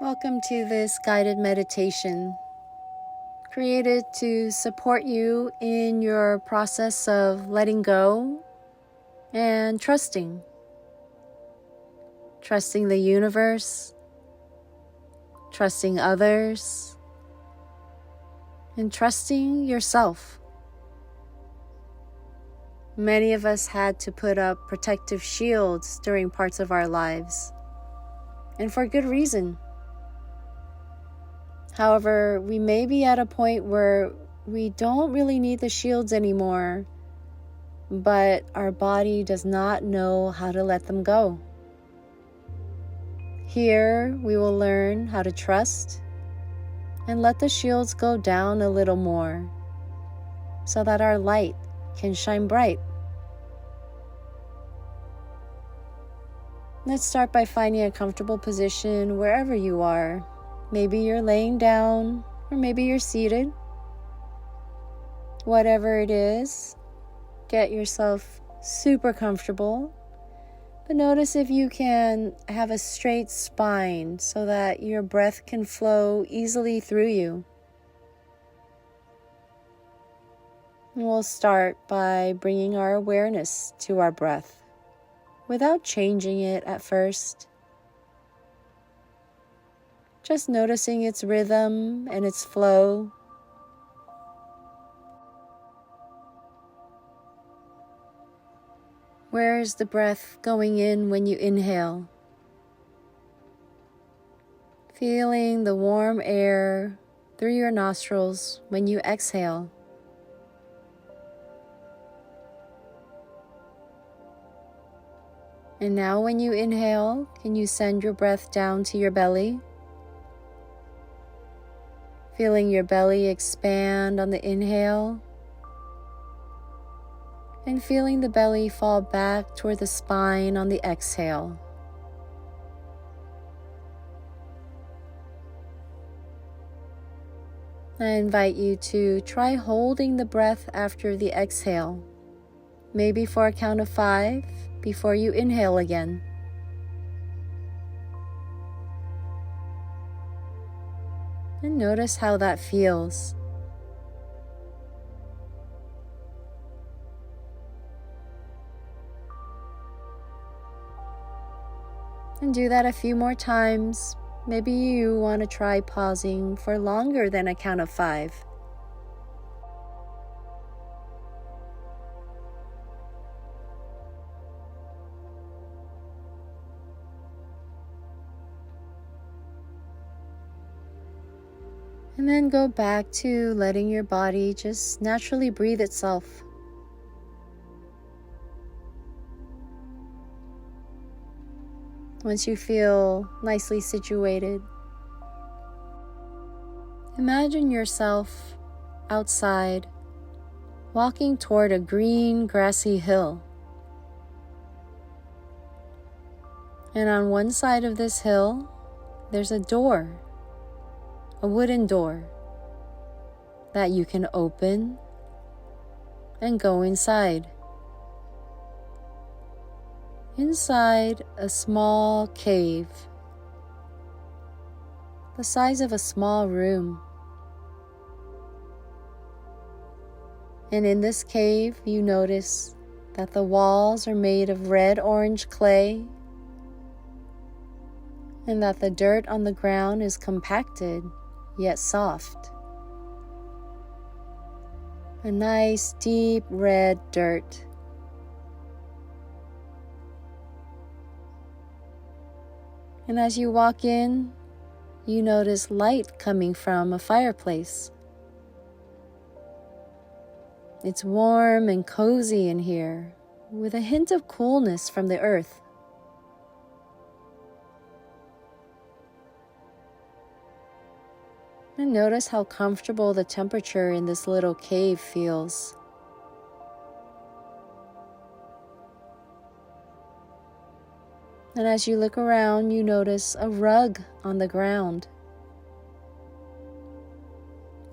Welcome to this guided meditation, created to support you in your process of letting go and trusting. Trusting the universe, trusting others, and trusting yourself. Many of us had to put up protective shields during parts of our lives, and for good reason. However, we may be at a point where we don't really need the shields anymore, but our body does not know how to let them go. Here, we will learn how to trust and let the shields go down a little more so that our light can shine bright. Let's start by finding a comfortable position wherever you are. Maybe you're laying down, or maybe you're seated. Whatever it is, get yourself super comfortable. But notice if you can have a straight spine so that your breath can flow easily through you. And we'll start by bringing our awareness to our breath without changing it at first. Just noticing its rhythm and its flow. Where is the breath going in when you inhale? Feeling the warm air through your nostrils when you exhale. And now when you inhale, can you send your breath down to your belly? Feeling your belly expand on the inhale, and feeling the belly fall back toward the spine on the exhale. I invite you to try holding the breath after the exhale, maybe for a count of 5 before you inhale again. And notice how that feels. And do that a few more times. Maybe you want to try pausing for longer than a count of 5. And then go back to letting your body just naturally breathe itself. Once you feel nicely situated, imagine yourself outside, walking toward a green, grassy hill. And on one side of this hill, there's a door, a wooden door, that you can open and go inside. Inside a small cave, the size of a small room. And in this cave, you notice that the walls are made of red-orange clay, and that the dirt on the ground is compacted yet soft. A nice deep red dirt. And as you walk in, you notice light coming from a fireplace. It's warm and cozy in here, with a hint of coolness from the earth. And notice how comfortable the temperature in this little cave feels. And as you look around, you notice a rug on the ground.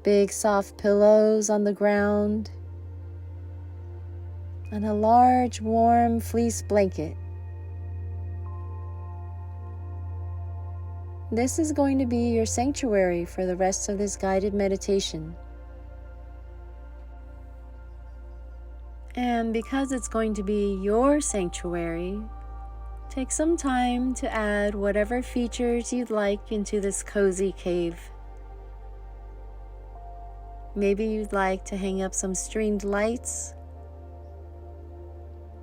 Big soft pillows on the ground, and a large warm fleece blanket. This is going to be your sanctuary for the rest of this guided meditation. And because it's going to be your sanctuary, take some time to add whatever features you'd like into this cozy cave. Maybe you'd like to hang up some stringed lights.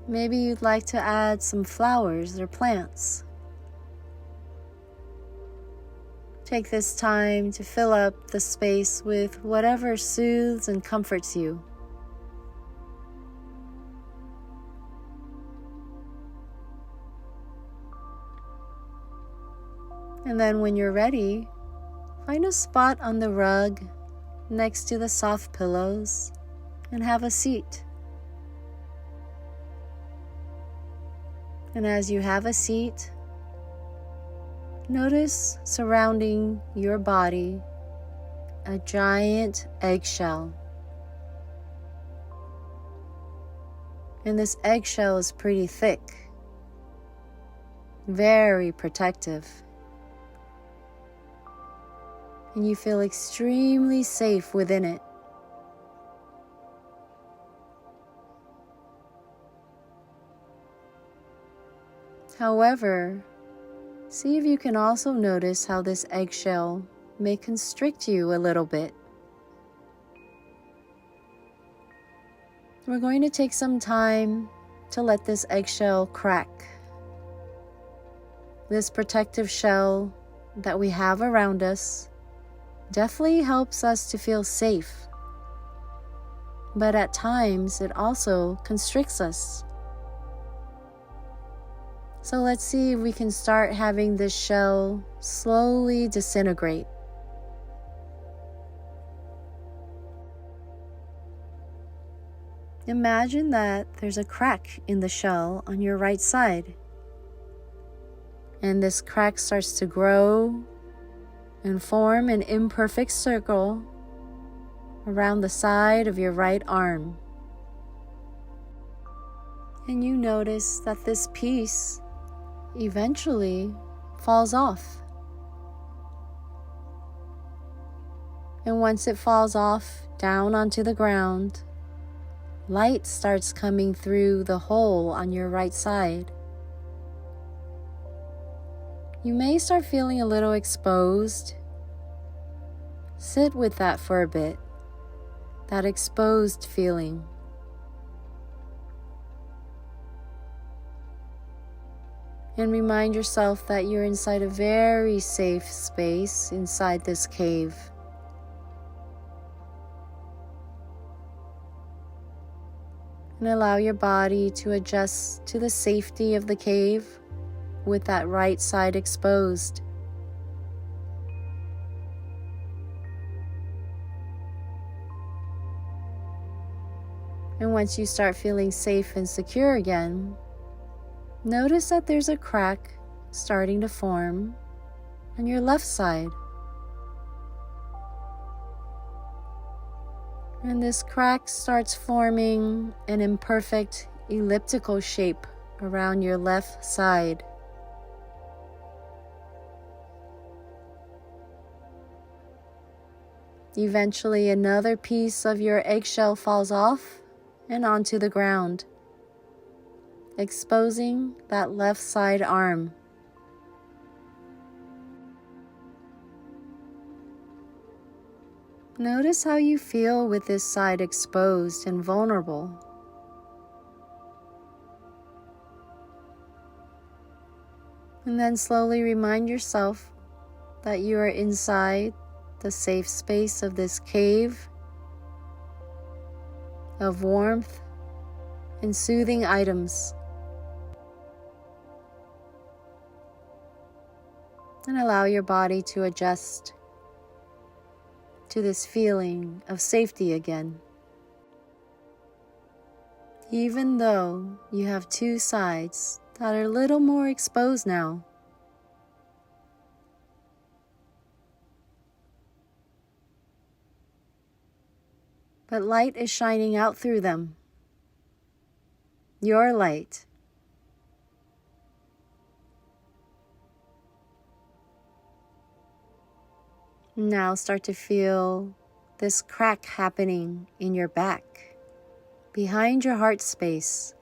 Maybe you'd like to add some flowers or plants. Take this time to fill up the space with whatever soothes and comforts you. And then when you're ready, find a spot on the rug next to the soft pillows and have a seat. And as you have a seat, notice surrounding your body a giant eggshell. And this eggshell is pretty thick, very protective. And you feel extremely safe within it. However, see if you can also notice how this eggshell may constrict you a little bit. We're going to take some time to let this eggshell crack. This protective shell that we have around us definitely helps us to feel safe, but at times it also constricts us. So let's see if we can start having this shell slowly disintegrate. Imagine that there's a crack in the shell on your right side, and this crack starts to grow and form an imperfect circle around the side of your right arm. And you notice that this piece eventually falls off. And once it falls off down onto the ground, light starts coming through the hole on your right side. You may start feeling a little exposed. Sit with that for a bit, that exposed feeling. And remind yourself that you're inside a very safe space inside this cave. And allow your body to adjust to the safety of the cave with that right side exposed. And once you start feeling safe and secure again, notice that there's a crack starting to form on your left side. And this crack starts forming an imperfect elliptical shape around your left side. Eventually, another piece of your eggshell falls off and onto the ground, exposing that left side arm. Notice how you feel with this side exposed and vulnerable. And then slowly remind yourself that you are inside the safe space of this cave of warmth and soothing items. And allow your body to adjust to this feeling of safety again. Even though you have two sides that are a little more exposed now. But light is shining out through them. Your light. Now start to feel this crack happening in your back, behind your heart space.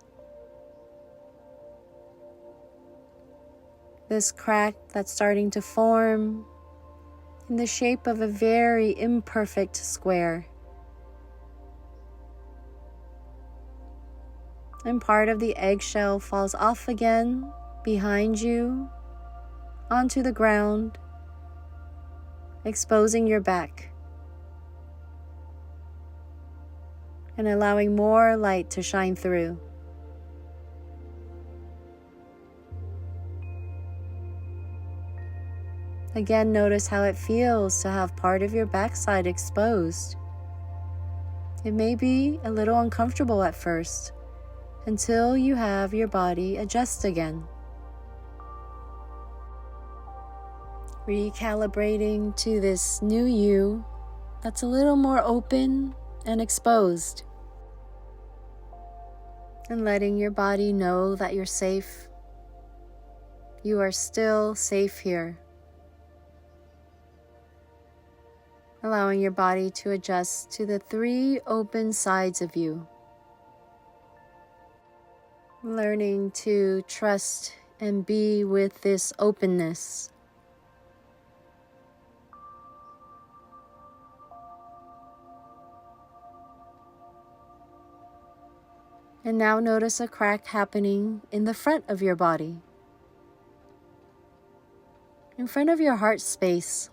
This crack that's starting to form in the shape of a very imperfect square. And part of the eggshell falls off again behind you onto the ground, exposing your back and allowing more light to shine through. Again, notice how it feels to have part of your backside exposed. It may be a little uncomfortable at first until you have your body adjust again. Recalibrating to this new you that's a little more open and exposed. And letting your body know that you're safe. You are still safe here. Allowing your body to adjust to the 3 open sides of you. Learning to trust and be with this openness. And now notice a crack happening in the front of your body. In front of your heart space.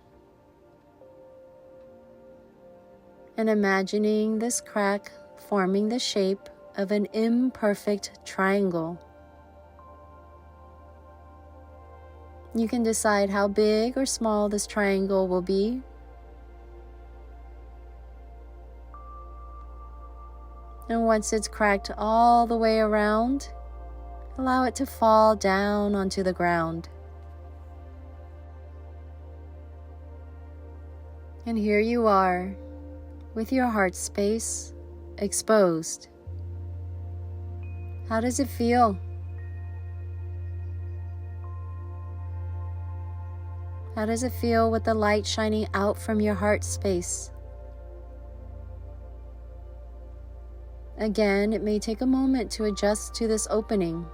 And imagining this crack forming the shape of an imperfect triangle. You can decide how big or small this triangle will be. And once it's cracked all the way around, allow it to fall down onto the ground. And here you are, with your heart space exposed. How does it feel? How does it feel with the light shining out from your heart space? Again, it may take a moment to adjust to this opening.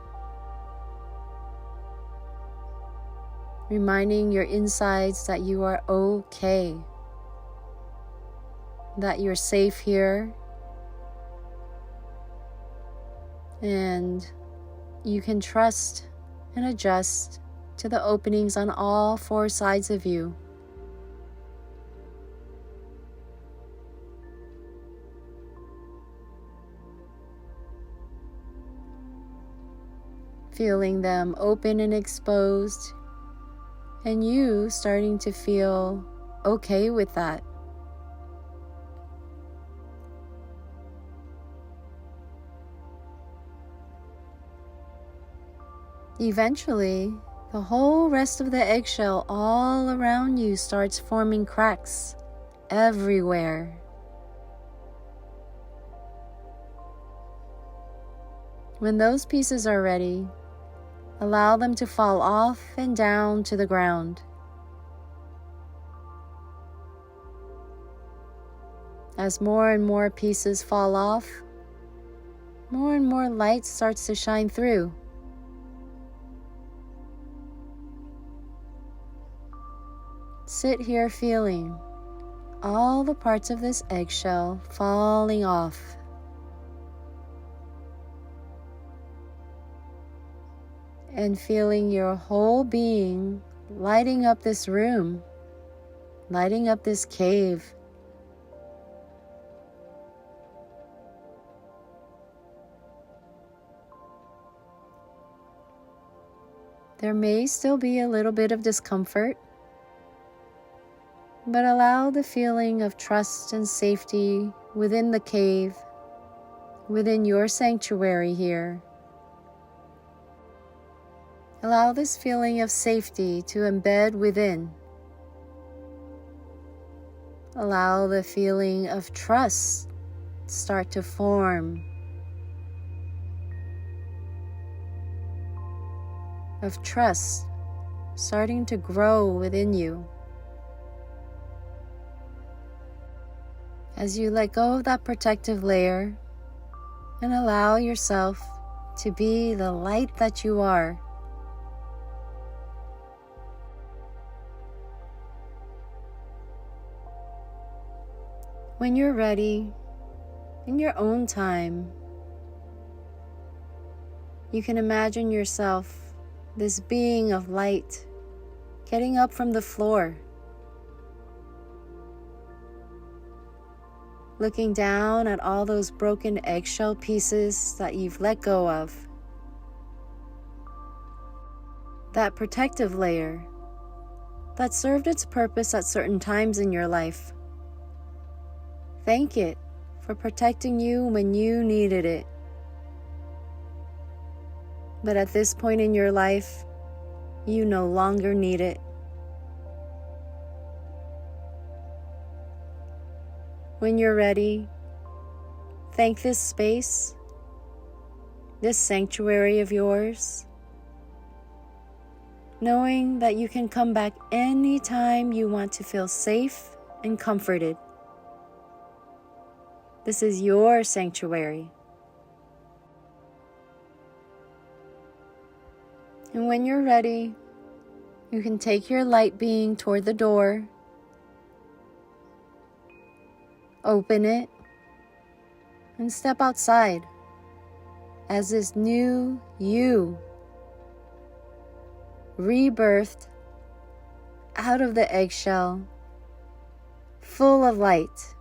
Reminding your insides that you are okay. That you're safe here. And you can trust and adjust to the openings on all 4 sides of you. Feeling them open and exposed, and you starting to feel okay with that. Eventually, the whole rest of the eggshell all around you starts forming cracks everywhere. When those pieces are ready, allow them to fall off and down to the ground. As more and more pieces fall off, more and more light starts to shine through. Sit here feeling all the parts of this eggshell falling off. And feeling your whole being lighting up this room, lighting up this cave. There may still be a little bit of discomfort, but allow the feeling of trust and safety within the cave, within your sanctuary here. Allow this feeling of safety to embed within. Allow the feeling of trust start to form. Of trust starting to grow within you. as you let go of that protective layer and allow yourself to be the light that you are. When you're ready, in your own time, you can imagine yourself, this being of light, getting up from the floor, looking down at all those broken eggshell pieces that you've let go of. That protective layer that served its purpose at certain times in your life. Thank it for protecting you when you needed it. But at this point in your life, you no longer need it. When you're ready, thank this space, this sanctuary of yours, knowing that you can come back anytime you want to feel safe and comforted. This is your sanctuary. And when you're ready, you can take your light being toward the door, open it, and step outside as this new you, rebirthed out of the eggshell, full of light.